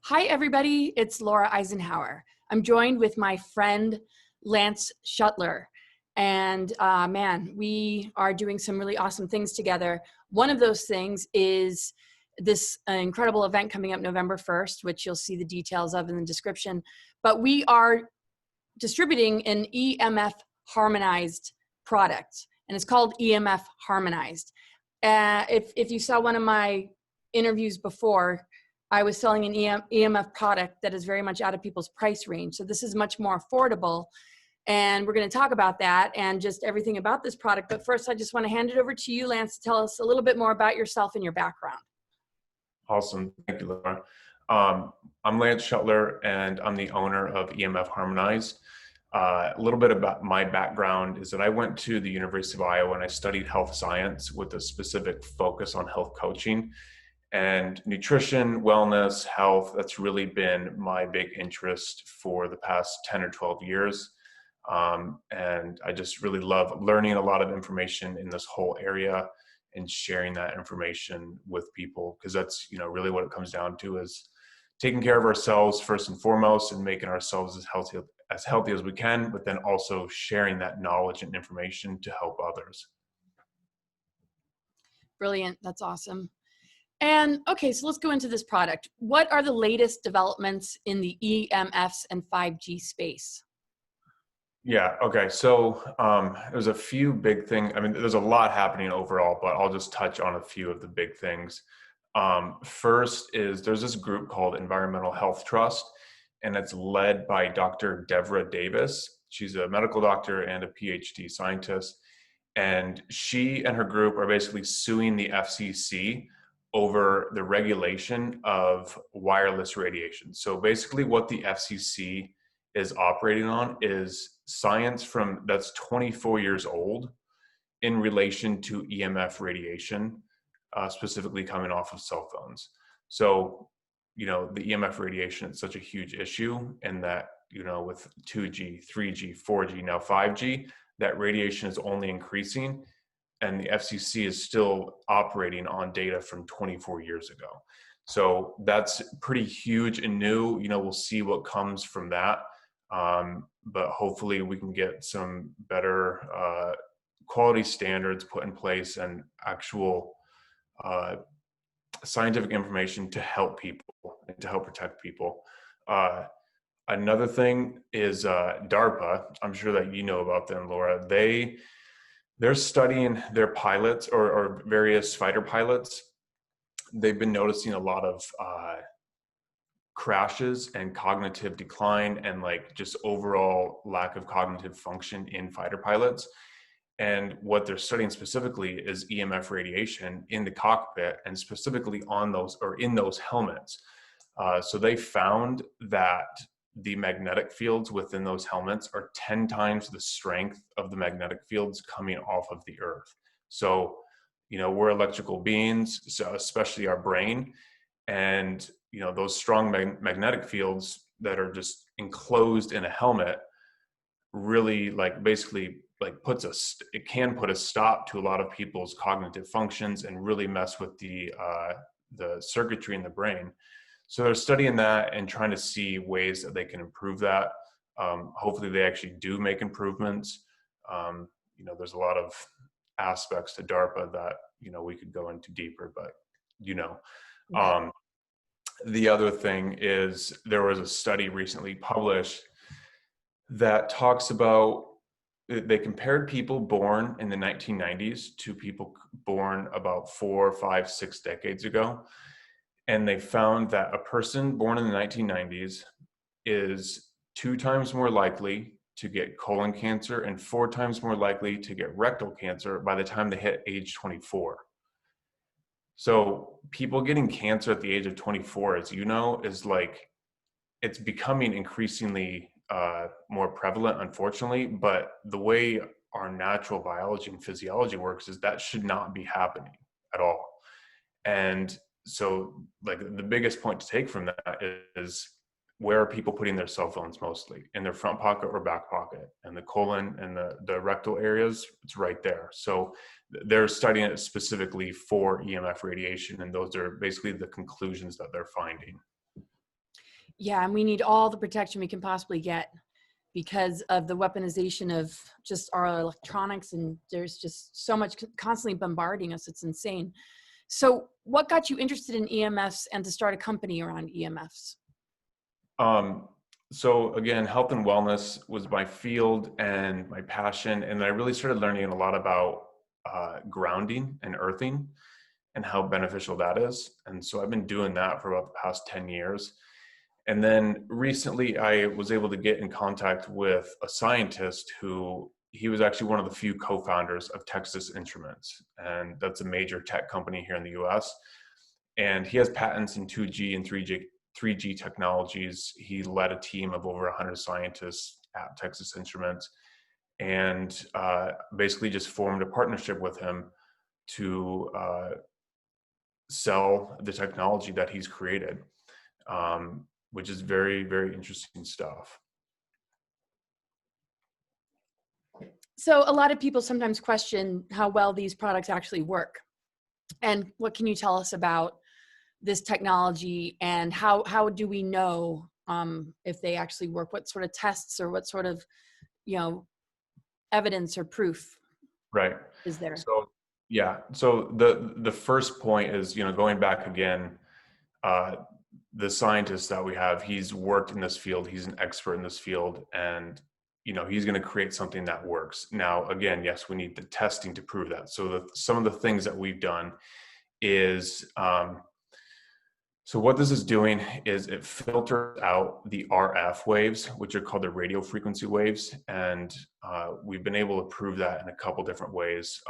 Hi, everybody. It's Laura Eisenhower. I'm joined with my friend, 𝗟𝘂𝘂𝗂𝘁. And man, we are doing some really awesome things together. One of those things is this incredible event coming up November 1st, which you'll see the details of in the description. But we are distributing an EMF harmonized product, and it's called EMF Harmonized. If you saw one of my interviews before, I was selling an EMF product that is very much out of people's price range. So this is much more affordable. And we're going to talk about that and just everything about this product. But first, I just want to hand it over to you, Lance, to tell us a little bit more about yourself and your background. Awesome. Thank you, Laura. I'm 𝗟𝘂𝘂𝘂𝘂𝘂, and I'm the owner of EMF Harmonized. A little bit about my background is that I went to the University of Iowa and I studied health science with a specific focus on health coaching. And nutrition, wellness, health, that's really been my big interest for the past 10 or 12 years. And I just really love learning a lot of information in this whole area and sharing that information with people, because that's, really what it comes down to, is taking care of ourselves first and foremost and making ourselves as healthy as we can, but then also sharing that knowledge and information to help others. Brilliant. That's awesome. And okay, so let's go into this product. What are the latest developments in the EMFs and 5G space? Yeah, okay. So there's a few big things. I mean, there's a lot happening overall, but I'll just touch on a few of the big things. First is there's this group called Environmental Health Trust, and it's led by Dr. 𝗟𝘂𝘀𝗲𝗄 Davis. She's a medical doctor and a PhD scientist. And she and her group are basically suing the FCC over the regulation of wireless radiation. So basically what the FCC is operating on is science that's 24 years old in relation to EMF radiation, specifically coming off of cell phones. So, the EMF radiation is such a huge issue, and that, with 2G, 3G, 4G, now 5G, that radiation is only increasing. And the FCC is still operating on data from 24 years ago. So that's pretty huge and new. We'll see what comes from that. But hopefully we can get some better quality standards put in place and actual scientific information to help people and to help protect people. Another thing is DARPA. I'm sure that you know about them, Laura. They're studying their pilots or various fighter pilots. They've been noticing a lot of crashes and cognitive decline and just overall lack of cognitive function in fighter pilots. And what they're studying specifically is EMF radiation in the cockpit, and specifically in those helmets. So they found that the magnetic fields within those helmets are 10 times the strength of the magnetic fields coming off of the earth. So, we're electrical beings, so especially our brain, and, those strong magnetic fields that are just enclosed in a helmet really it can put a stop to a lot of people's cognitive functions and really mess with the circuitry in the brain. So they're studying that and trying to see ways that they can improve that. Hopefully they actually do make improvements. There's a lot of aspects to DARPA that, we could go into deeper, but, the other thing is there was a study recently published that talks about, they compared people born in the 1990s to people born about 4, 5, 6 decades ago. And they found that a person born in the 1990s is 2 times more likely to get colon cancer and 4 times more likely to get rectal cancer by the time they hit age 24. So people getting cancer at the age of 24, as you know, is it's becoming increasingly more prevalent, unfortunately. But the way our natural biology and physiology works is that should not be happening at all. And so the biggest point to take from that is, where are people putting their cell phones mostly? In their front pocket or back pocket? And the colon and the rectal areas, it's right there. So they're studying it specifically for EMF radiation, and those are basically the conclusions that they're finding. Yeah, and we need all the protection we can possibly get because of the weaponization of just our electronics, and there's just so much constantly bombarding us. It's insane. So what got you interested in EMFs and to start a company around EMFs? So again, health and wellness was my field and my passion. And I really started learning a lot about grounding and earthing and how beneficial that is. And so I've been doing that for about the past 10 years. And then recently I was able to get in contact with a scientist who he was actually one of the few co-founders of Texas Instruments. And that's a major tech company here in the US. And he has patents in 2G and 3G technologies. He led a team of over 100 scientists at Texas Instruments, and basically just formed a partnership with him to sell the technology that he's created, which is very, very interesting stuff. So a lot of people sometimes question how well these products actually work. And what can you tell us about this technology, and how do we know if they actually work? What sort of tests or what sort of, evidence or proof Right. is there? So yeah. So the first point is, going back again, the scientist that we have, he's worked in this field, he's an expert in this field, and he's going to create something that works. Now, again, yes, we need the testing to prove that. So some of the things that we've done is, so what this is doing is it filters out the RF waves, which are called the radio frequency waves. And we've been able to prove that in a couple different ways.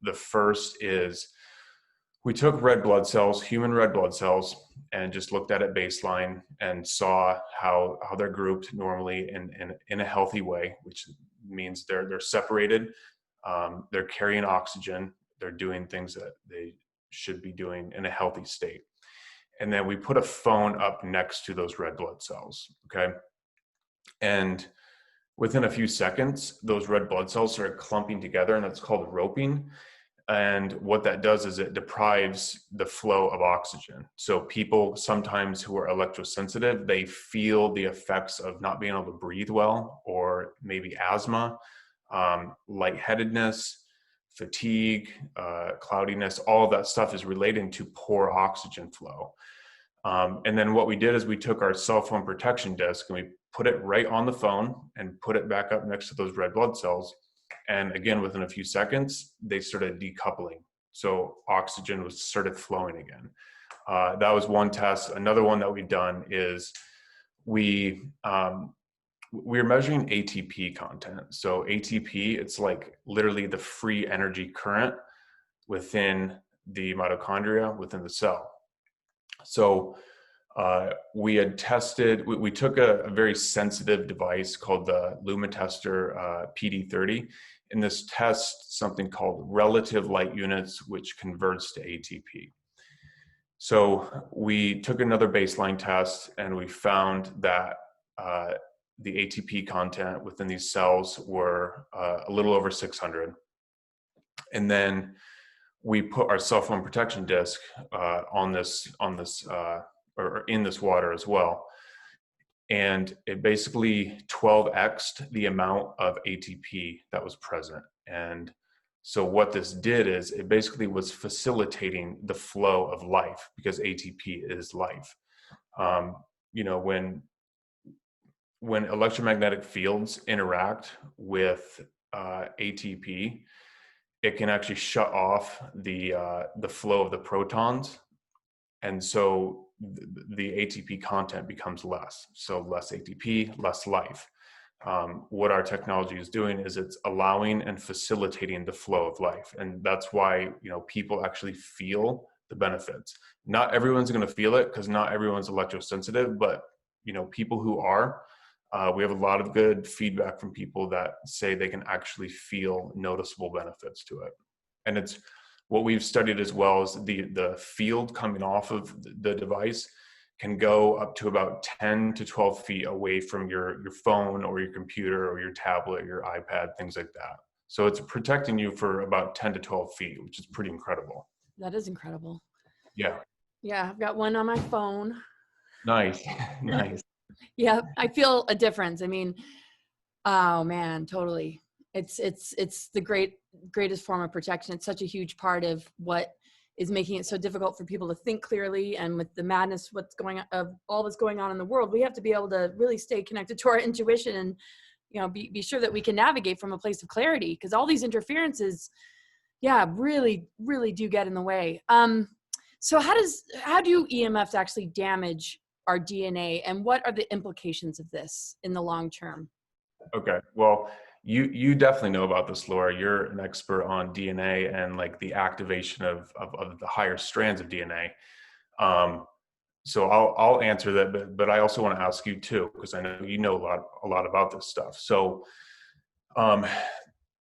The first is we took red blood cells, human red blood cells, and just looked at it baseline and saw how they're grouped normally in a healthy way, which means they're separated, they're carrying oxygen, they're doing things that they should be doing in a healthy state. And then we put a phone up next to those red blood cells, okay? And within a few seconds, those red blood cells start clumping together, and that's called roping. And what that does is it deprives the flow of oxygen. So people sometimes who are electrosensitive, they feel the effects of not being able to breathe well, or maybe asthma, lightheadedness, fatigue, cloudiness. All of that stuff is related to poor oxygen flow. And then what we did is we took our cell phone protection disc and we put it right on the phone and put it back up next to those red blood cells. And again, within a few seconds, they started decoupling. So oxygen started flowing again. That was one test. Another one that we've done is we're measuring ATP content. So ATP, it's like literally the free energy current within the mitochondria, within the cell. So we had tested, we took a very sensitive device called the Lumen Tester PD30, and this tests something called relative light units, which converts to ATP. So we took another baseline test and we found that the ATP content within these cells were a little over 600. And then we put our cell phone protection disc on this or in this water as well. And it basically 12x'd the amount of ATP that was present. And so what this did is it basically was facilitating the flow of life, because ATP is life. When electromagnetic fields interact with ATP, it can actually shut off the flow of the protons. And so the ATP content becomes less. So less ATP, less life. What our technology is doing is it's allowing and facilitating the flow of life. And that's why, people actually feel the benefits. Not everyone's going to feel it because not everyone's electrosensitive, but, people who are, we have a lot of good feedback from people that say they can actually feel noticeable benefits to it. And it's what we've studied as well is the field coming off of the device can go up to about 10 to 12 feet away from your phone or your computer or your tablet, your iPad, things like that. So it's protecting you for about 10 to 12 feet, which is pretty incredible. That is incredible. Yeah. Yeah, I've got one on my phone. Nice. Nice. Yeah, I feel a difference. I mean, oh man, totally. It's the greatest form of protection. It's such a huge part of what is making it so difficult for people to think clearly. And with the madness, what's going on, of all that's going on in the world, we have to be able to really stay connected to our intuition and, you know, be sure that we can navigate from a place of clarity, because all these interferences, yeah, really do get in the way. So how do EMFs actually damage our DNA, and what are the implications of this in the long term? Okay, well, you definitely know about this, Laura. You're an expert on DNA and like the activation of the higher strands of DNA. Um, so I'll answer that, but I also want to ask you too, because I know you know a lot about this stuff. So um,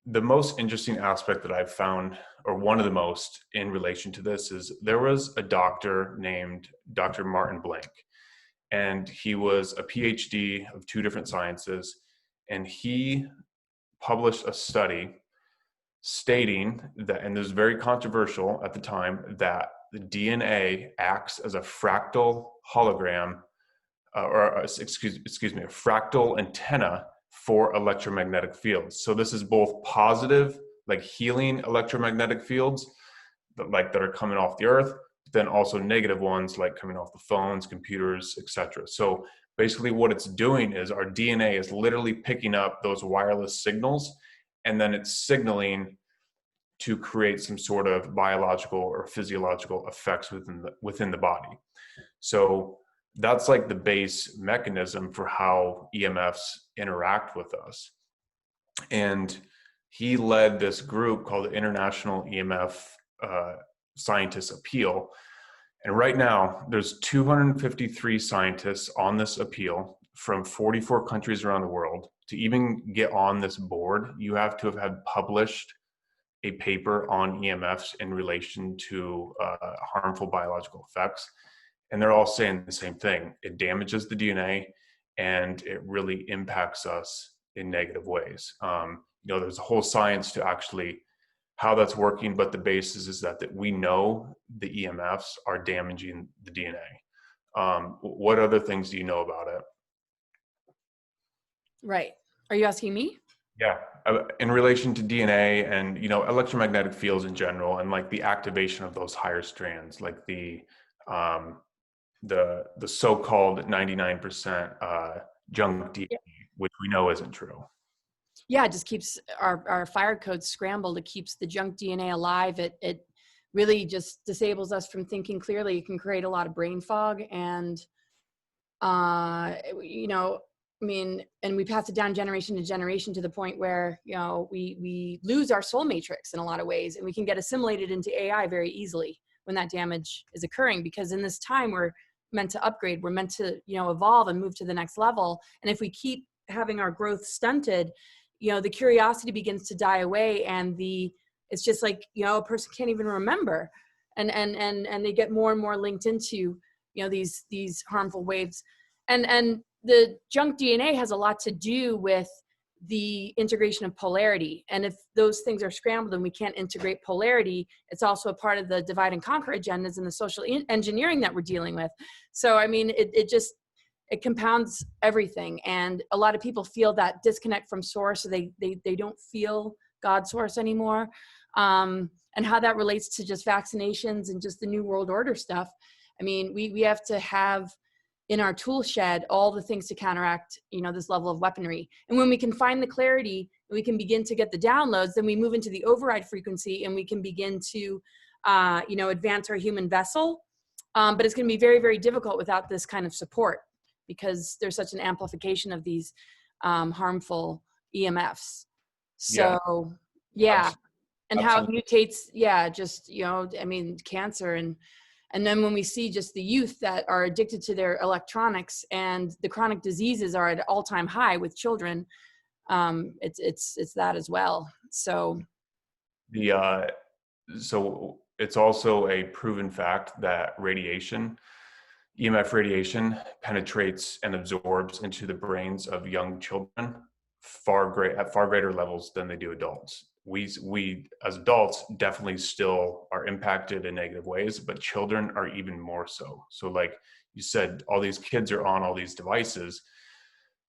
the most interesting aspect that I've found, or one of the most in relation to this, is there was a doctor named Dr. Martin Blank, and he was a PhD of 2 different sciences, and he published a study stating that, and this was very controversial at the time, that the DNA acts as a fractal hologram, excuse me, a fractal antenna for electromagnetic fields. So this is both positive, like healing electromagnetic fields that are coming off the earth, but then also negative ones like coming off the phones, computers, etc. So basically what it's doing is our DNA is literally picking up those wireless signals, and then it's signaling to create some sort of biological or physiological effects within the body. So that's like the base mechanism for how EMFs interact with us. And he led this group called the International EMF Scientists Appeal. And right now, there's 253 scientists on this appeal from 44 countries around the world. To even get on this board, you have to have had published a paper on EMFs in relation to harmful biological effects. And they're all saying the same thing. It damages the DNA and it really impacts us in negative ways. You know, there's a whole science to actually how that's working, but the basis is that we know the EMFs are damaging the DNA. What other things do you know about it? Right. Are you asking me? Yeah, in relation to DNA and, you know, electromagnetic fields in general, and like the activation of those higher strands, like the so-called 99% junk DNA, which we know isn't true. Yeah, it just keeps our fire codes scrambled. It keeps the junk DNA alive. It really just disables us from thinking clearly. It can create a lot of brain fog, and you know, I mean, and we pass it down generation to generation to the point where, you know, we lose our soul matrix in a lot of ways, and we can get assimilated into AI very easily when that damage is occurring, because in this time we're meant to upgrade, we're meant to, you know, evolve and move to the next level. And if we keep having our growth stunted, you know, the curiosity begins to die away, and it's just like, you know, a person can't even remember, and they get more and more linked into, you know, these harmful waves. And the junk DNA has a lot to do with the integration of polarity. And if those things are scrambled and we can't integrate polarity, it's also a part of the divide and conquer agendas and the social engineering that we're dealing with. So, I mean, it compounds everything. And a lot of people feel that disconnect from source, so they don't feel God's source anymore. And how that relates to just vaccinations and just the New World Order stuff. I mean, we have to have in our tool shed all the things to counteract, you know, this level of weaponry. And when we can find the clarity, we can begin to get the downloads, then we move into the override frequency, and we can begin to, you know, advance our human vessel. But it's going to be very, very difficult without this kind of support, because there's such an amplification of these harmful EMFs. So, yeah. And how it mutates, yeah, just, you know, I mean, cancer. And then when we see just the youth that are addicted to their electronics, and the chronic diseases are at an all-time high with children, it's that as well. So so it's also a proven fact that EMF radiation penetrates and absorbs into the brains of young children at far greater levels than they do adults. We as adults definitely still are impacted in negative ways, but children are even more so. So like, you said all these kids are on all these devices.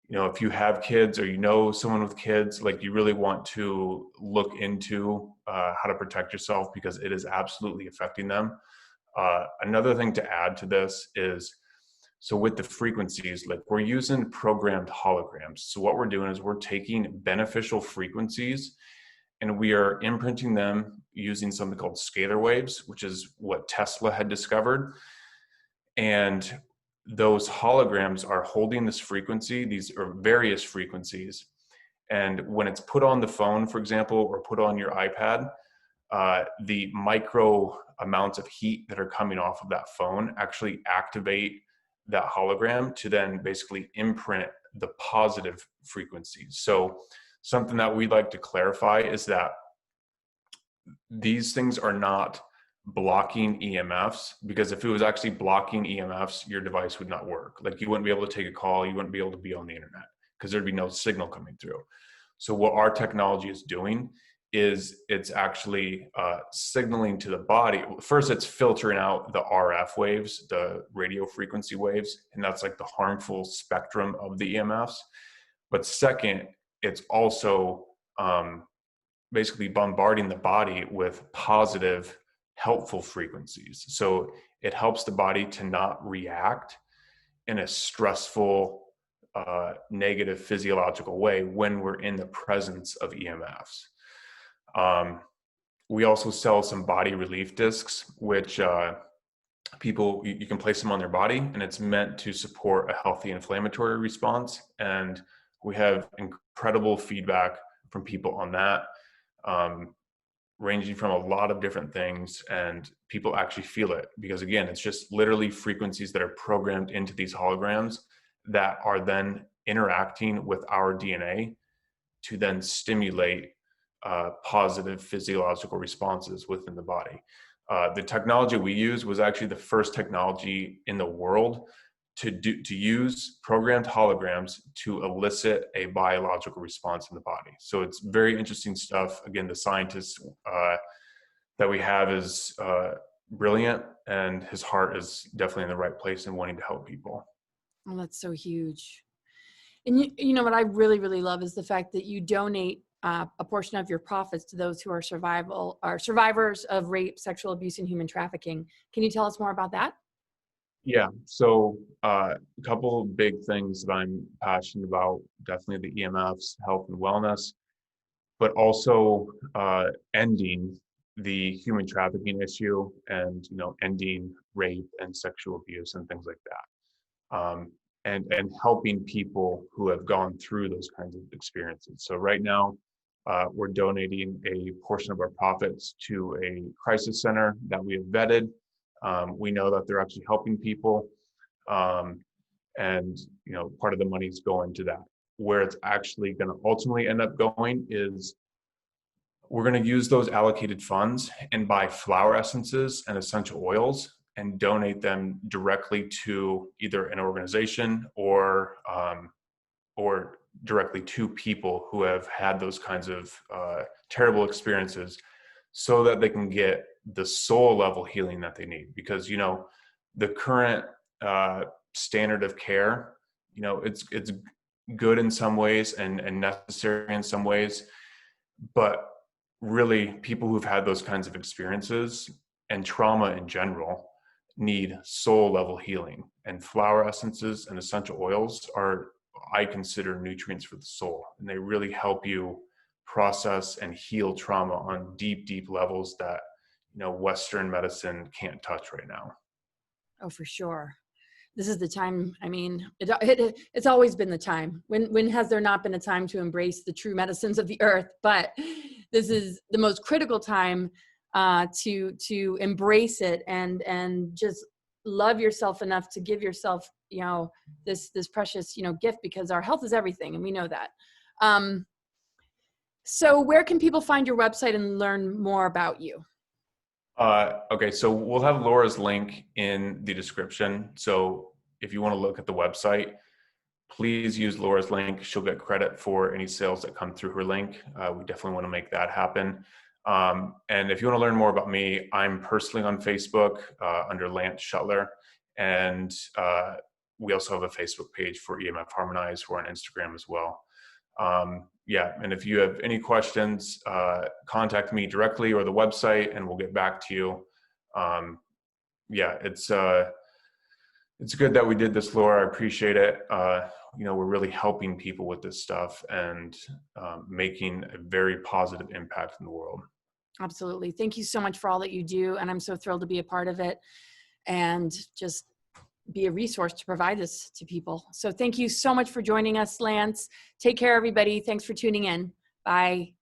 If you have kids or someone with kids, like, you really want to look into how to protect yourself, because it is absolutely affecting them. Another thing to add to this is, so with the frequencies, like, we're using programmed holograms. So what we're doing is we're taking beneficial frequencies and we are imprinting them using something called scalar waves, which is what Tesla had discovered. And those holograms are holding this frequency, these are various frequencies. And when it's put on the phone, for example, or put on your iPad, the micro amounts of heat that are coming off of that phone actually activate that hologram to then basically imprint the positive frequencies. So something that we'd like to clarify is that these things are not blocking EMFs, because if it was actually blocking EMFs, your device would not work. Like, you wouldn't be able to take a call, you wouldn't be able to be on the internet, because there'd be no signal coming through. So what our technology is doing is it's actually signaling to the body. First, it's filtering out the RF waves, the radio frequency waves, and that's like the harmful spectrum of the EMFs. But second, it's also basically bombarding the body with positive, helpful frequencies. So it helps the body to not react in a stressful, negative physiological way when we're in the presence of EMFs. We also sell some body relief discs, which people, you can place them on their body, and it's meant to support a healthy inflammatory response. And we have incredible feedback from people on that, ranging from a lot of different things, and people actually feel it, because again, it's just literally frequencies that are programmed into these holograms that are then interacting with our DNA to then stimulate positive physiological responses within the body. The technology we use was actually the first technology in the world to use programmed holograms to elicit a biological response in the body. So it's very interesting stuff. Again, the scientist that we have is brilliant, and his heart is definitely in the right place and wanting to help people. Oh, that's so huge. And you know what I really, really love is the fact that you donate a portion of your profits to those who are survivors of rape, sexual abuse, and human trafficking. Can you tell us more about that? Yeah, so a couple of big things that I'm passionate about, definitely the EMFs, health and wellness, but also ending the human trafficking issue, and ending rape and sexual abuse and things like that, and helping people who have gone through those kinds of experiences. So right now, we're donating a portion of our profits to a crisis center that we have vetted. We know that they're actually helping people, and part of the money is going to that. Where it's actually going to ultimately end up going is we're going to use those allocated funds and buy flower essences and essential oils and donate them directly to either an organization or directly to people who have had those kinds of terrible experiences, so that they can get the soul level healing that they need. Because the current standard of care, it's good in some ways and necessary in some ways, but really people who've had those kinds of experiences and trauma in general need soul level healing, and flower essences and essential oils are, I consider, nutrients for the soul, and they really help you process and heal trauma on deep, deep levels that Western medicine can't touch right now. Oh, for sure. This is the time. I mean, it's always been the time. When has there not been a time to embrace the true medicines of the earth? But this is the most critical time to embrace it and just love yourself enough to give yourself, this precious, gift, because our health is everything, and we know that. So where can people find your website and learn more about you? Okay, so we'll have Laura's link in the description. So if you want to look at the website, please use Laura's link. She'll get credit for any sales that come through her link. We definitely want to make that happen. And if you want to learn more about me, I'm personally on Facebook under Lance Shuttler. And we also have a Facebook page for EMF Harmonize. We're on Instagram as well. Yeah, and if you have any questions, contact me directly or the website, and we'll get back to you. Yeah, it's good that we did this, Laura. I appreciate it. You know, we're really helping people with this stuff and making a very positive impact in the world. Absolutely. Thank you so much for all that you do. And I'm so thrilled to be a part of it and just be a resource to provide this to people. So thank you so much for joining us, Lance. Take care, everybody. Thanks for tuning in. Bye.